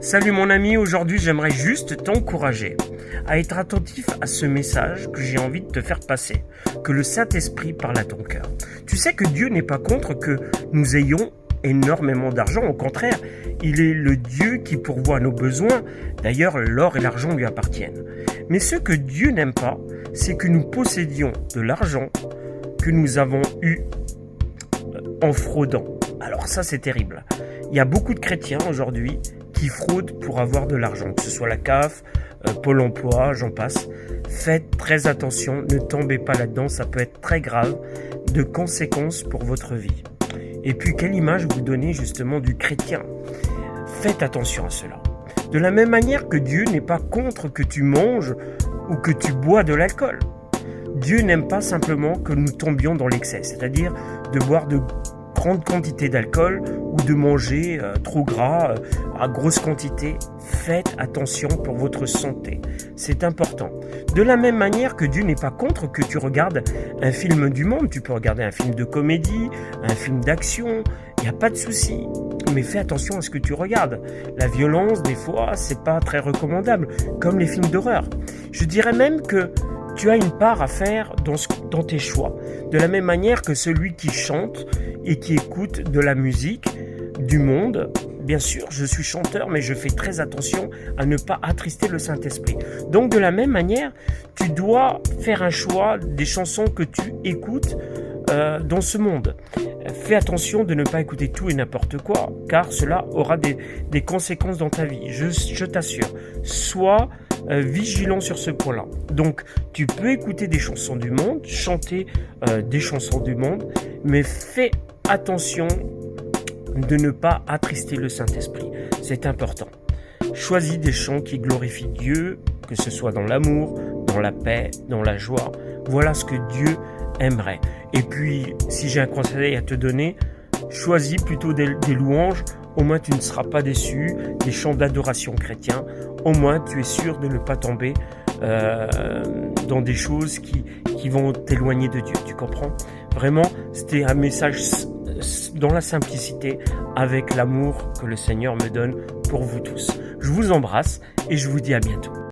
Salut mon ami, aujourd'hui j'aimerais juste t'encourager à être attentif à ce message que j'ai envie de te faire passer, que le Saint-Esprit parle à ton cœur. Tu sais que Dieu n'est pas contre que nous ayons énormément d'argent, au contraire, il est le Dieu qui pourvoit nos besoins, d'ailleurs l'or et l'argent lui appartiennent. Mais ce que Dieu n'aime pas, c'est que nous possédions de l'argent que nous avons eu en fraudant. Alors ça c'est terrible. Il y a beaucoup de chrétiens aujourd'hui qui fraudent pour avoir de l'argent, que ce soit la CAF, Pôle emploi, j'en passe. Faites très attention, ne tombez pas là-dedans, ça peut être très grave, de conséquences pour votre vie. Et puis quelle image vous donnez justement du chrétien? Faites attention à cela. De la même manière que Dieu n'est pas contre que tu manges ou que tu bois de l'alcool. Dieu n'aime pas simplement que nous tombions dans l'excès, c'est-à-dire de boire de grandes quantités d'alcool ou de manger trop gras à grosse quantité. Faites attention pour votre santé, c'est important. De la même manière que Dieu n'est pas contre que tu regardes un film du monde, tu peux regarder un film de comédie, un film d'action, il n'y a pas de souci. Mais fais attention à ce que tu regardes. La violence, des fois, c'est pas très recommandable, comme les films d'horreur. Je dirais même que tu as une part à faire dans tes choix. De la même manière que celui qui chante et qui écoute de la musique du monde. Bien sûr, je suis chanteur, mais je fais très attention à ne pas attrister le Saint-Esprit. Donc de la même manière, tu dois faire un choix des chansons que tu écoutes dans ce monde. Fais attention de ne pas écouter tout et n'importe quoi, car cela aura des conséquences dans ta vie. Je t'assure. Sois vigilant sur ce point-là. Donc, tu peux écouter des chansons du monde, chanter des chansons du monde, mais fais attention de ne pas attrister le Saint-Esprit. C'est important. Choisis des chants qui glorifient Dieu, que ce soit dans l'amour, dans la paix, dans la joie. Voilà ce que Dieu aimerait. Et puis, si j'ai un conseil à te donner, choisis plutôt des louanges. Au moins, tu ne seras pas déçu. Des chants d'adoration chrétiens. Au moins, tu es sûr de ne pas tomber dans des choses qui vont t'éloigner de Dieu. Tu comprends? Vraiment, c'était un message dans la simplicité, avec l'amour que le Seigneur me donne pour vous tous. Je vous embrasse et je vous dis à bientôt.